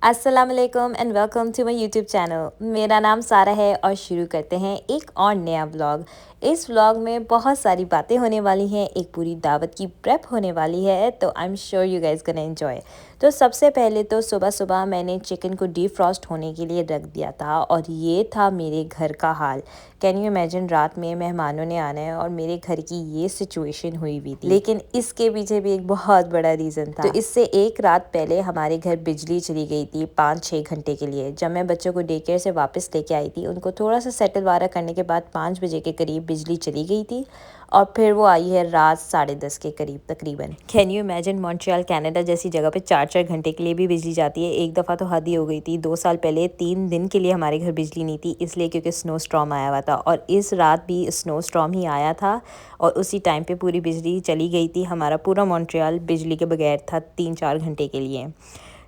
अस्सलाम वालेकुम and welcome to my YouTube channel. मेरा नाम सारा है और शुरू करते हैं एक और नया व्लॉग। इस व्लॉग में बहुत सारी बातें होने वाली हैं, एक पूरी दावत की प्रेप होने वाली है, तो I am sure you guys gonna enjoy. तो सबसे पहले तो सुबह सुबह मैंने चिकन को डीफ्रॉस्ट होने के लिए रख दिया था और ये था मेरे घर का हाल। कैन यू इमेजिन, रात में मेहमानों ने आना है और मेरे घर की ये सिचुएशन हुई हुई थी। लेकिन इसके पीछे भी एक बहुत बड़ा रीज़न था। तो इससे एक रात पहले हमारे घर बिजली चली गई थी 5-6 घंटे के लिए। जब मैं बच्चों को डे केयर से वापस लेके आई थी, उनको थोड़ा सा सेटल वारा करने के बाद 5 बजे के करीब बिजली चली गई थी और फिर वो आई है रात 10:30 के करीब तकरीबन। Can you imagine, Montreal Canada जैसी जगह पे 4-4 घंटे के लिए भी बिजली जाती है। एक दफ़ा तो हद ही हो गई थी, 2 साल पहले 3 दिन के लिए हमारे घर बिजली नहीं थी, इसलिए क्योंकि स्नो स्टॉर्म आया हुआ था और इस रात भी स्नो स्टॉर्म ही आया था और उसी टाइम पे पूरी बिजली चली गई थी। हमारा पूरा मॉन्ट्रियल बिजली के बगैर था 3-4 घंटे के लिए।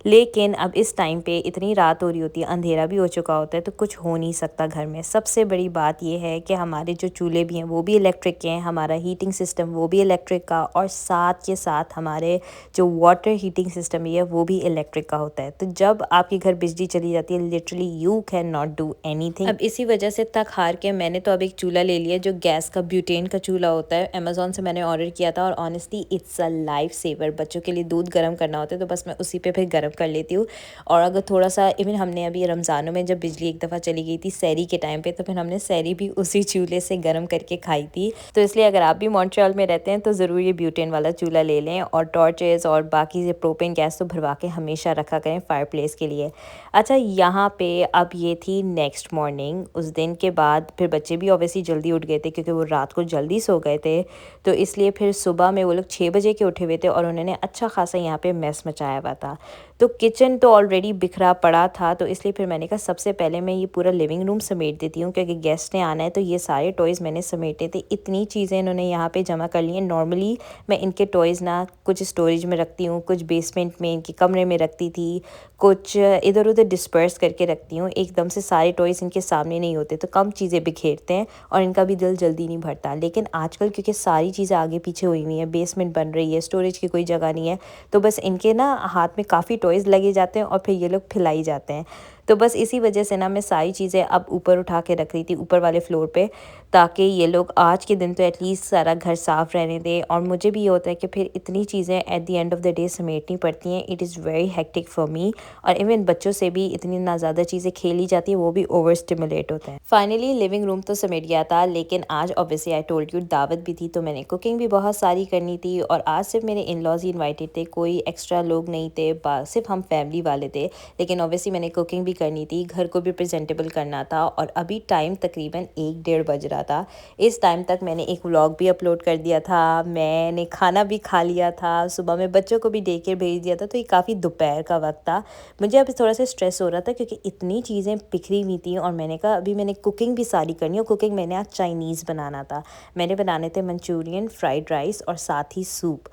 लेकिन अब इस टाइम पे इतनी रात हो रही होती है, अंधेरा भी हो चुका होता है, तो कुछ हो नहीं सकता घर में। सबसे बड़ी बात ये है कि हमारे जो चूल्हे भी हैं वो भी इलेक्ट्रिक के हैं, हमारा हीटिंग सिस्टम वो भी इलेक्ट्रिक का, और साथ के साथ हमारे जो वाटर हीटिंग सिस्टम है वो भी इलेक्ट्रिक का होता है। तो जब आपके घर बिजली चली जाती है, literally you can not do anything. अब इसी वजह से तक हार के मैंने तो अब एक चूल्हा ले लिया जो गैस का, ब्यूटेन का चूल्हा होता है। अमेजोन से मैंने ऑर्डर किया था और honestly it's a life saver. बच्चों के लिए दूध गर्म करना होता है तो बस मैं उसी पे फिर गर्म कर लेती हूँ। और अगर थोड़ा सा इवन हमने अभी रमज़ानों में जब बिजली एक दफ़ा चली गई थी सहरी के टाइम पे, तो फिर हमने सहरी भी उसी चूल्हे से गर्म करके खाई थी। तो इसलिए अगर आप भी मॉन्ट्रियल में रहते हैं तो ज़रूर ये ब्यूटेन वाला चूल्हा ले लें, और टॉर्चेस और बाकी से प्रोपेन गैस तो भरवा के हमेशा रखा करें फायर प्लेस के लिए। अच्छा, यहाँ पे अब ये थी नेक्स्ट मॉर्निंग। उस दिन के बाद फिर बच्चे भी ऑब्वियसली जल्दी उठ गए थे क्योंकि वो रात को जल्दी सो गए थे, तो इसलिए फिर सुबह में वो लोग 6 बजे के उठे हुए थे और उन्होंने अच्छा खासा यहाँ पे मैस मचाया हुआ था। तो किचन तो ऑलरेडी बिखरा पड़ा था, तो इसलिए फिर मैंने कहा सबसे पहले मैं ये पूरा लिविंग रूम समेट देती हूँ क्योंकि गेस्ट ने आना है। तो ये सारे टॉयज़ मैंने समेटे थे। इतनी चीज़ें इन्होंने यहाँ पे जमा कर ली हैं। नॉर्मली मैं इनके टॉयज़ ना कुछ स्टोरेज में रखती हूँ, कुछ बेसमेंट में इनके कमरे में रखती थी, कुछ इधर उधर डिस्पर्स करके रखती हूँ। एकदम से सारे टॉयज़ इनके सामने नहीं होते, तो कम चीज़ें बिखेरते हैं और इनका भी दिल जल्दी नहीं भरता। लेकिन आजकल क्योंकि सारी चीज़ें आगे पीछे हुई हुई हैं, बेसमेंट बन रही है, स्टोरेज की कोई जगह नहीं है, तो बस इनके ना हाथ में काफ़ी टॉयज़ लगे जाते हैं और फिर ये लोग फैलाई जाते हैं। तो बस इसी वजह से ना मैं सारी चीज़ें अब ऊपर उठा के रख रही थी, ऊपर वाले फ्लोर पे, ताकि ये लोग आज के दिन तो एटलीस्ट सारा घर साफ़ रहने दें। और मुझे भी ये होता है कि फिर इतनी चीज़ें at the end of the day समेटनी पड़ती हैं। It is very hectic for me. और इवन बच्चों से भी इतनी ना ज़्यादा चीज़ें खेली जाती है, वो भी ओवर स्टिमुलेट होते हैं। फाइनली लिविंग रूम तो समेट गया था, लेकिन आज ऑब्वियसली आई टोल्ड यू दावत भी थी, तो मैंने कुकिंग भी बहुत सारी करनी थी। और आज सिर्फ मेरे इन लॉज ही इन्वाइटेड थे, कोई एक्स्ट्रा लोग नहीं थे, सिर्फ हम फैमिली वाले थे। लेकिन ऑब्वियसली मैंने कुकिंग भी करनी थी, घर को भी प्रेजेंटेबल करना था। और अभी टाइम तकरीबन 1-1:30 बज रहा था। इस टाइम तक मैंने एक व्लॉग भी अपलोड कर दिया था, मैंने खाना भी खा लिया था, सुबह में बच्चों को भी डे केयर भेज दिया था। तो ये काफ़ी दोपहर का वक्त था। मुझे अभी थोड़ा सा स्ट्रेस हो रहा था क्योंकि इतनी चीज़ें बिखरी हुई थी और मैंने कहा अभी मैंने कुकिंग भी सारी करनी है। कुकिंग मैंने आज चाइनीज़ बनाना था, मैंने बनाने थे मंचूरियन, फ्राइड राइस और साथ ही सूप।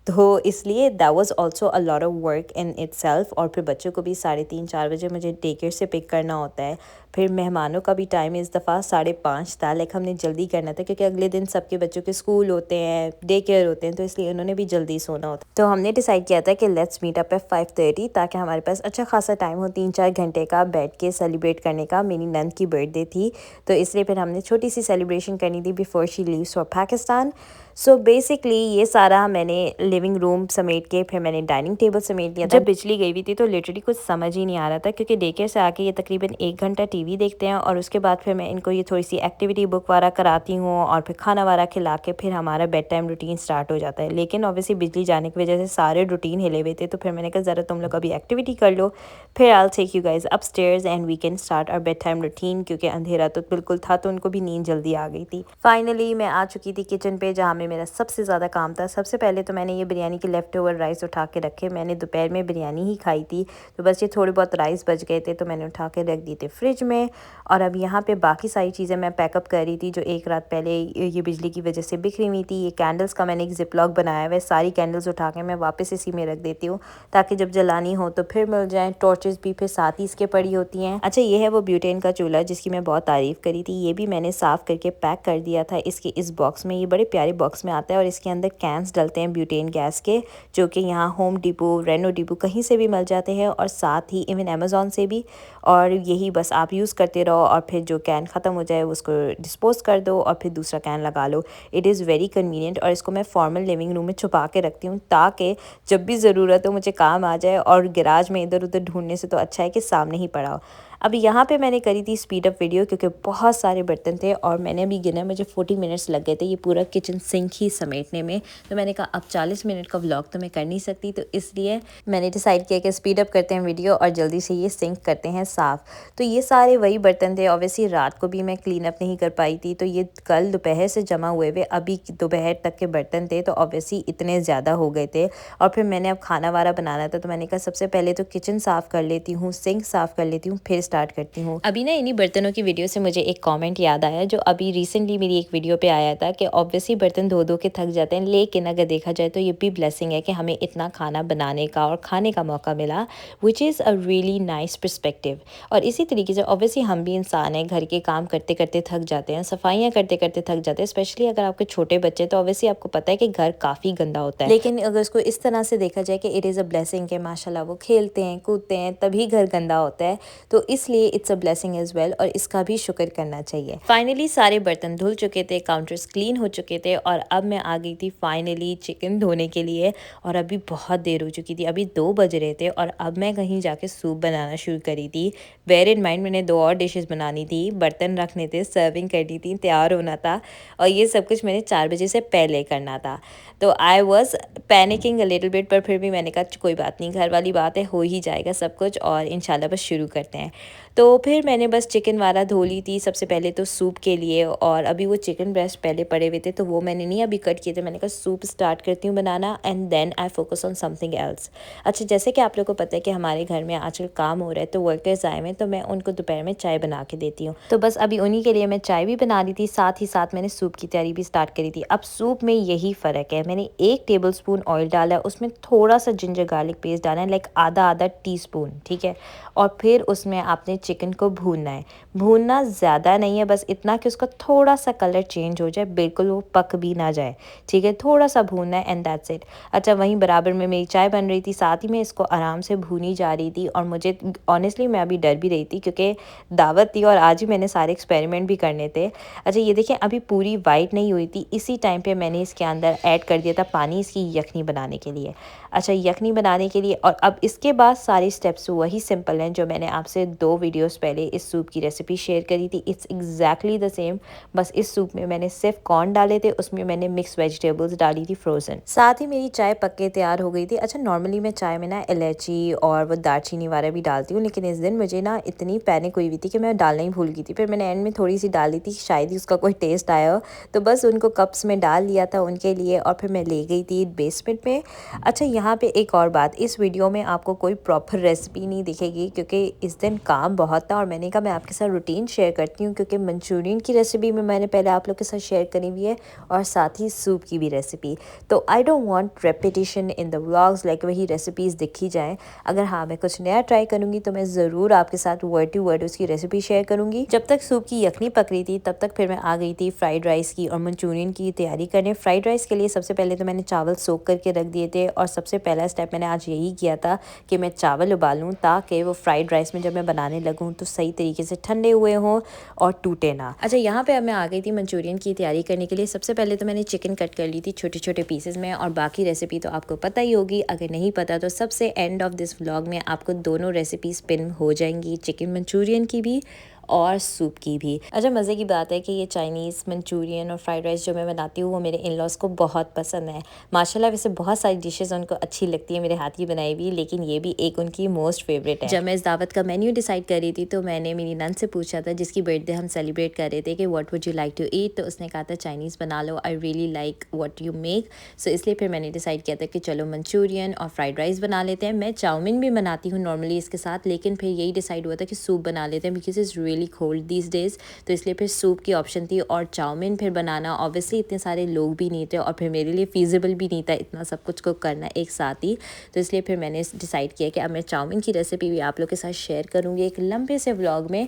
तो इसलिए that was also a lot of work in itself. और फिर बच्चों को भी 3:30-4 बजे मुझे डे केयर से पिक करना होता है। फिर मेहमानों का भी टाइम इस दफ़ा 5:30 था, लाइक हमने जल्दी करना था क्योंकि अगले दिन सबके बच्चों के स्कूल होते हैं, डे केयर होते हैं, तो इसलिए उन्होंने भी जल्दी सोना होता है। तो हमने डिसाइड किया था कि लेट्स मीट अप एट 5:30 ताकि हमारे पास अच्छा खासा टाइम हो 3-4 घंटे का बैठ के सेलिब्रेट करने का। मेरी नंद की बर्थडे थी, तो इसलिए फिर हमने छोटी सी सेलिब्रेशन करनी थी before she leaves for Pakistan. So basically ये सारा मैंने लिविंग रूम समेट के फिर मैंने डाइनिंग टेबल समेट लिया था। जब बिजली गई हुई थी तो लिटरली कुछ समझ ही नहीं आ रहा था क्योंकि डे केयर से आके ये तकरीबन 1 घंटा टीवी देखते हैं और उसके बाद फिर मैं इनको ये थोड़ी सी एक्टिविटी बुक वाला कराती हूँ और फिर खाना वारा खिला के फिर हमारा बेड टाइम रूटीन स्टार्ट हो जाता है। लेकिन ऑब्वियसली बिजली जाने की वजह से सारे रूटीन हिले हुए थे, तो फिर मैंने कहा ज़रा तुम लोग अभी एक्टिविटी कर लो, फिर I will take you guys upstairs and we can start our bed time routine. क्योंकि अंधेरा तो बिल्कुल था, तो उनको भी नींद जल्दी आ गई थी। फाइनली मैं आ चुकी थी किचन पे जहाँ में मेरा सबसे ज़्यादा काम था। सबसे पहले तो मैंने ये बिरयानी के लेफ्ट ओवर राइस उठा के रखे। मैंने दोपहर में बिरयानी ही खाई थी, तो बस ये थोड़े बहुत राइस बच गए थे, तो मैंने उठा के रख दिए थे फ्रिज में। और अब यहाँ पे बाकी सारी चीज़ें मैं पैकअप कर रही थी जो एक रात पहले ये बिजली की वजह से बिखरी हुई थी। ये कैंडल्स का मैंने एक ज़िप-लॉक बनाया हुआ है, सारी कैंडल्स उठा के मैं वापस इसी में रख देती हूँ ताकि जब जलानी हो तो फिर मिल जाए। टॉर्चेस भी फिर साथ ही इसके पड़ी होती हैं। अच्छा, ये है वो ब्यूटेन का चूल्हा जिसकी मैं बहुत तारीफ़ करी थी। ये भी मैंने साफ़ करके पैक कर दिया था इसके इस बॉक्स में। ये बड़े प्यारे बॉक्स में आता है और इसके अंदर कैंस डलते हैं ब्यूटेन गैस के, जो कि यहाँ होम डिपो, रेनो डिपो कहीं से भी मिल जाते हैं और साथ ही इवन अमेज़ॉन से भी। और यही बस आप यूज़ करते रहो और फिर जो कैन ख़त्म हो जाए उसको डिस्पोज़ कर दो और फिर दूसरा कैन लगा लो। It is very convenient. और इसको मैं फॉर्मल लिविंग रूम में छुपा के रखती हूँ ताकि जब भी ज़रूरत हो मुझे काम आ जाए, और गैराज में इधर उधर ढूंढने से तो अच्छा है कि सामने ही पड़ा हो। अभी यहाँ पे मैंने करी थी स्पीड अप वीडियो क्योंकि बहुत सारे बर्तन थे और मैंने अभी गिना, मुझे 40 मिनट्स लग गए थे ये पूरा किचन सिंक ही समेटने में। तो मैंने कहा अब 40 मिनट का व्लॉग तो मैं कर नहीं सकती, तो इसलिए मैंने डिसाइड किया कि स्पीड अप करते हैं वीडियो और जल्दी से ये सिंक करते हैं साफ़। तो ये सारे वही बर्तन थे। ऑब्वियसली रात को भी मैं क्लीन अप नहीं कर पाई थी, तो ये कल दोपहर से जमा हुए हुए अभी दोपहर तक के बर्तन थे, तो ऑब्वियसली इतने ज़्यादा हो गए थे। और फिर मैंने अब खाना वारा बनाना था, तो मैंने कहा सबसे पहले तो किचन साफ़ कर लेती हूँ, सिंक साफ़ कर लेती हूँ, फिर स्टार्ट करती हूँ। अभी ना इन्हीं बर्तनों की वीडियो से मुझे एक कमेंट याद आया जो अभी रिसेंटली मेरी एक वीडियो पे आया था कि ऑब्वियसली बर्तन धो धो के थक जाते हैं, लेकिन अगर देखा जाए तो ये भी ब्लेसिंग है कि हमें इतना खाना बनाने का और खाने का मौका मिला, which is a really nice perspective. और इसी तरीके से ऑब्वियसली हम भी इंसान हैं, घर के काम करते करते थक जाते हैं, सफाइयाँ करते करते थक जाते हैं, स्पेशली अगर आपके छोटे बच्चे, तो ऑब्वियसली आपको पता है कि घर काफ़ी गंदा होता है। लेकिन अगर उसको इस तरह से देखा जाए कि इट इज़ अ ब्लेसिंग के माशाल्लाह वो खेलते हैं कूदते हैं तभी घर गंदा होता है, तो इसलिए it's a blessing as well और इसका भी शुक्र करना चाहिए। फाइनली सारे बर्तन धुल चुके थे, काउंटर्स क्लीन हो चुके थे और अब मैं आ गई थी फाइनली चिकन धोने के लिए। और अभी बहुत देर हो चुकी थी, अभी 2 बज रहे थे और अब मैं कहीं जाके सूप बनाना शुरू करी थी। बेयर इन माइंड मैंने 2 और डिशेस बनानी थी, बर्तन रखने थे, सर्विंग करनी थी, तैयार होना था और ये सब कुछ मैंने 4 बजे से पहले करना था। तो I was panicking a little bit, पर फिर भी मैंने कहा कोई बात नहीं, घर वाली बात है, हो ही जाएगा सब कुछ और इंशाल्लाह बस शुरू करते हैं। तो फिर मैंने बस चिकन वाला धो ली थी सबसे पहले तो सूप के लिए, और अभी वो चिकन ब्रेस्ट पहले पड़े हुए थे तो वो मैंने नहीं अभी कट किए थे। मैंने कहा सूप स्टार्ट करती हूँ बनाना and then I focus on something else. अच्छा, जैसे कि आप लोगों को पता है कि हमारे घर में आजकल काम हो रहा है, तो वर्कर्स आए हुए, तो मैं उनको दोपहर में चाय बना के देती हूँ। तो बस अभी उन्हीं के लिए मैं चाय भी बना दी थी, साथ ही साथ मैंने सूप की तैयारी भी स्टार्ट करी थी। अब सूप में यही फ़र्क है, मैंने 1 टेबल स्पून ऑयल डाला है, उसमें थोड़ा सा जिंजर गार्लिक पेस्ट डालना है, लाइक आधा टीस्पून, ठीक है। और फिर उसमें आपने चिकन को भूनना है, भूनना ज़्यादा नहीं है, बस इतना कि उसका थोड़ा सा कलर चेंज हो जाए, बिल्कुल वो पक भी ना जाए, ठीक है, थोड़ा सा भूनना है एंड दैट्स इट। अच्छा, वहीं बराबर में मेरी चाय बन रही थी, साथ ही मैं इसको आराम से भूनी जा रही थी और मुझे ऑनेस्टली मैं अभी डर भी रही थी क्योंकि दावत थी और आज ही मैंने सारे एक्सपेरिमेंट भी करने थे। अच्छा, ये देखिए अभी पूरी वाइट नहीं हुई थी, इसी टाइम पे मैंने इसके अंदर ऐड कर दिया था पानी इसकी यखनी बनाने के लिए। अच्छा, यखनी बनाने के लिए, और अब इसके बाद सारे स्टेप्स वही सिंपल हैं जो मैंने आपसे 2 वीडियोस पहले इस सूप की रेसिपी शेयर करी थी। इट्स एग्जैक्टली द सेम, बस इस सूप में मैंने सिर्फ कॉर्न डाले थे, उसमें मैंने मिक्स वेजिटेबल्स डाली थी फ्रोज़न। साथ ही मेरी चाय पक के तैयार हो गई थी। अच्छा, नॉर्मली मैं चाय में ना इलायची और वो दालचीनी वगैरह भी डालती हूँ, लेकिन इस दिन मुझे ना इतनी पैनिक हुई हुई थी कि मैं डालना ही भूल गई थी। फिर मैंने एंड में थोड़ी सी डाली थी, शायद ही उसका कोई टेस्ट आया हो, तो बस उनको कप्स में डाल लिया था उनके लिए और फिर मैं ले गई थी बेसमेंट में। अच्छा, यहाँ पे एक और बात, इस वीडियो में आपको कोई प्रॉपर रेसिपी नहीं दिखेगी क्योंकि इस दिन काम बहुत था और मैंने कहा मैं आपके साथ रूटीन शेयर करती हूँ क्योंकि मंचूरियन की रेसिपी में मैंने पहले आप लोग के साथ शेयर करी हुई है और साथ ही सूप की भी रेसिपी। तो I don't want repetition in the vlogs, like वही रेसिपीज़ दिखी जाएँ। अगर हाँ मैं कुछ नया ट्राई करूँगी तो मैं ज़रूर आपके साथ वर्ड टू वर्ड उसकी रेसिपी शेयर करूँगी। जब तक सूप की यखनी पक रही थी तब तक फिर मैं आ गई थी फ्राइड राइस की और मंचूरियन की तैयारी करने। फ्राइड राइस के लिए सबसे पहले तो मैंने चावल सोक करके रख दिए थे और सबसे पहला स्टेप मैंने आज यही किया था कि मैं चावल उबालूं ताकि वो फ्राइड राइस में जब मैं बनाने लगूं तो सही तरीके से ठंडे हुए हों और टूटे ना। अच्छा, यहाँ पे अब मैं आ गई थी मंचूरियन की तैयारी करने के लिए। सबसे पहले तो मैंने चिकन कट कर ली थी छोटे छोटे पीसेस में और बाकी रेसिपी तो आपको पता ही होगी, अगर नहीं पता तो सबसे एंड ऑफ दिस व्लॉग में आपको दोनों रेसिपीज पिन हो जाएंगी, चिकन मंचूरियन की भी और सूप की भी। अच्छा, मज़े की बात है कि ये चाइनीज़ मंचूरियन और फ्राइड राइस जो मैं बनाती हूँ वो मेरे इन लॉज़ को बहुत पसंद है। माशाल्लाह, वैसे बहुत सारी डिशेस उनको अच्छी लगती है मेरे हाथ की बनाई हुई, लेकिन ये भी एक उनकी मोस्ट फेवरेट है। जब मैं इस दावत का मेन्यू डिसाइड कर रही थी तो मैंने मेरी नन से पूछा था जिसकी बर्थडे हम सेलिब्रेट कर रहे थे कि what would you like to eat, तो उसने कहा था चाइनीज़ बना लो, I really like what you make. So इसलिए फिर मैंने डिसाइड किया था कि चलो मंचूरियन और फ्राइड राइस बना लेते हैं। मैं चाउमीन भी बनाती हूँ नॉर्मली इसके साथ, लेकिन फिर यही डिसाइड हुआ था कि सूप बना लेते हैं because is really cold these days, तो इसलिए फिर सूप की ऑप्शन थी और चाउमीन फिर बनाना ऑब्वियसली इतने सारे लोग भी नहीं थे और फिर मेरे लिए फ़ीज़िबल भी नहीं था इतना सब कुछ कुक करना एक साथ ही। तो इसलिए फिर मैंने डिसाइड किया कि अब मैं चाउमीन की रेसिपी भी आप लोग के साथ शेयर करूँगी एक लंबे से व्लॉग में।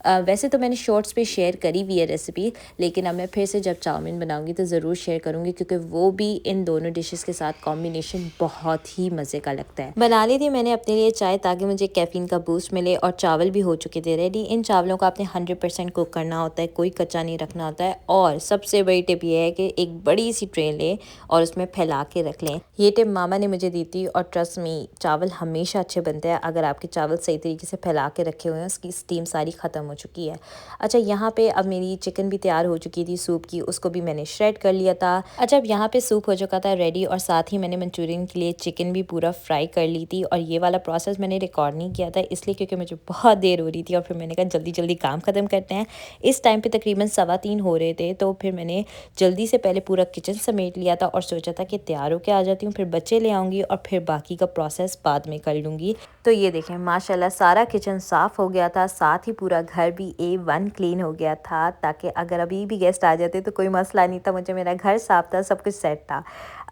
वैसे तो मैंने शॉर्ट्स पे शेयर करी हुई है रेसिपी, लेकिन अब मैं फिर से जब चाउमीन बनाऊंगी तो ज़रूर शेयर करूंगी क्योंकि वो भी इन दोनों डिशेस के साथ कॉम्बिनेशन बहुत ही मज़े का लगता है। बना ली थी मैंने अपने लिए चाय ताकि मुझे कैफ़ीन का बूस्ट मिले और चावल भी हो चुके थे रेडी। इन चावलों को आपने 100% कुक करना होता है, कोई कच्चा नहीं रखना होता है। और सबसे बड़ी टिप ये है कि एक बड़ी सी ट्रे लें और उसमें फैला के रख लें। ये टिप मामा ने मुझे दी थी और ट्रस्ट मी चावल हमेशा अच्छे बनते हैं अगर आपके चावल सही तरीके से फैला के रखे हुए हैं, उसकी स्टीम सारी ख़त्म हो चुकी है। अच्छा, यहाँ पे अब मेरी चिकन भी तैयार हो चुकी थी सूप की, उसको भी मैंने श्रेड कर लिया था। अच्छा, अब यहाँ पे सूप हो चुका था रेडी और साथ ही मैंने मंचूरियन के लिए चिकन भी पूरा फ्राई कर ली थी। और ये वाला प्रोसेस मैंने रिकॉर्ड नहीं किया था इसलिए क्योंकि मुझे बहुत देर हो रही थी और फिर मैंने कहा जल्दी जल्दी काम ख़त्म करते हैं। इस टाइम पर तकरीबन 3:15 हो रहे थे, तो फिर मैंने जल्दी से पहले पूरा किचन समेट लिया था और सोचा था कि तैयार होकर आ जाती हूँ, फिर बच्चे ले आऊँगी और फिर बाकी का प्रोसेस बाद में कर लूँगी। तो ये देखें माशाल्लाह सारा किचन साफ़ हो गया था, साथ ही पूरा घर भी A1 क्लीन हो गया था ताकि अगर अभी भी गेस्ट आ जाते तो कोई मसला नहीं था। मुझे मेरा घर साफ़ था, सब कुछ सेट था,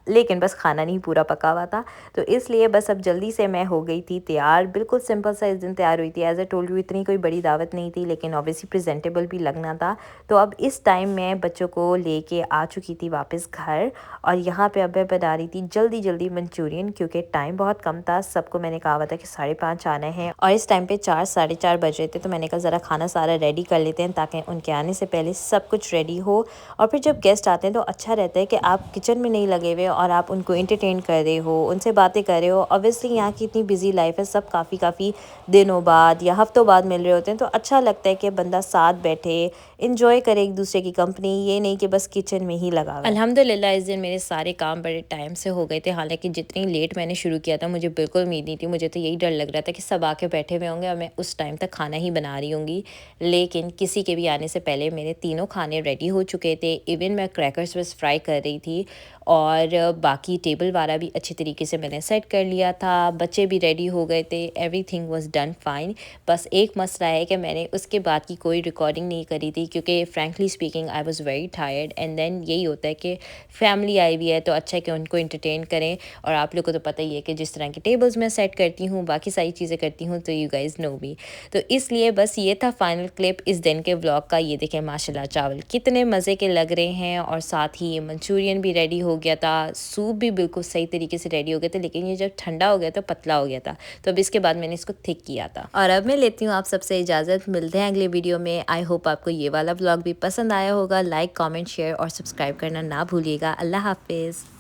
लेकिन बस खाना नहीं पूरा पका हुआ था। तो इसलिए बस अब जल्दी से मैं हो गई थी तैयार, बिल्कुल सिंपल सा इस दिन तैयार हुई थी। एज ए टोल्ड यू इतनी कोई बड़ी दावत नहीं थी, लेकिन ऑब्वियसली प्रेजेंटेबल भी लगना था। तो अब इस टाइम मैं बच्चों को लेके आ चुकी थी वापस घर और यहाँ पे अब मैं बना रही थी जल्दी जल्दी मंचूरियन क्योंकि टाइम बहुत कम था। सबको मैंने कहा हुआ था कि 5:30 आना है और इस टाइम पे 4 साढ़े 4 बज रहे थे। तो मैंने कहा ज़रा खाना सारा रेडी कर लेते हैं ताकि उनके आने से पहले सब कुछ रेडी हो। और फिर जब गेस्ट आते हैं तो अच्छा रहता है कि आप किचन में नहीं लगे हुए और आप उनको एंटरटेन कर रहे हो, उनसे बातें कर रहे हो। ऑब्वियसली यहाँ की इतनी बिजी लाइफ है, सब काफ़ी दिनों बाद या हफ्तों बाद मिल रहे होते हैं, तो अच्छा लगता है कि बंदा साथ बैठे इंजॉय करे एक दूसरे की कंपनी, ये नहीं कि बस किचन में ही लगा हुआ है। अल्हम्दुलिल्लाह इस दिन मेरे सारे काम बड़े टाइम से हो गए थे। हालांकि जितनी लेट मैंने शुरू किया था मुझे बिल्कुल उम्मीद नहीं थी, मुझे तो यही डर लग रहा था कि सब आके बैठे हुए होंगे और मैं उस टाइम तक खाना ही बना रही होंगी। लेकिन किसी के भी आने से पहले मेरे तीनों खाने रेडी हो चुके थे। इवन मैं क्रैकर्स बस फ्राई कर रही थी और बाकी टेबल वाला भी अच्छी तरीके से मैंने सेट कर लिया था। बच्चे भी रेडी हो गए थे, एवरीथिंग वाज डन फाइन। बस एक मसला है कि मैंने उसके बाद की कोई रिकॉर्डिंग नहीं करी थी क्योंकि frankly speaking I was very tired. And then यही होता है कि फैमिली आई हुई है तो अच्छा है कि उनको एंटरटेन करें। और आप लोग को तो पता ही है कि जिस तरह की टेबल्स मैं सेट करती हूँ, बाकी सारी चीज़ें करती हूँ, तो यू गाइज नो मी। तो इसलिए बस ये था फाइनल क्लिप इस दिन के व्लॉग का। ये देखें माशाल्लाह चावल कितने मज़े के लग रहे हैं और साथ ही ये मंचूरियन भी रेडी हो गया था, सूप भी बिल्कुल सही तरीके से रेडी हो गया था। लेकिन ये जब ठंडा हो गया तो पतला हो गया था, तो अब इसके बाद मैंने इसको थिक किया था। और अब मैं लेती हूँ आप सबसे इजाज़त, मिलते हैं अगले वीडियो में। आई होप आपको ये वाला व्लॉग भी पसंद आया होगा। लाइक, कमेंट, शेयर और सब्सक्राइब करना ना भूलिएगा। अल्लाह हाफिज़।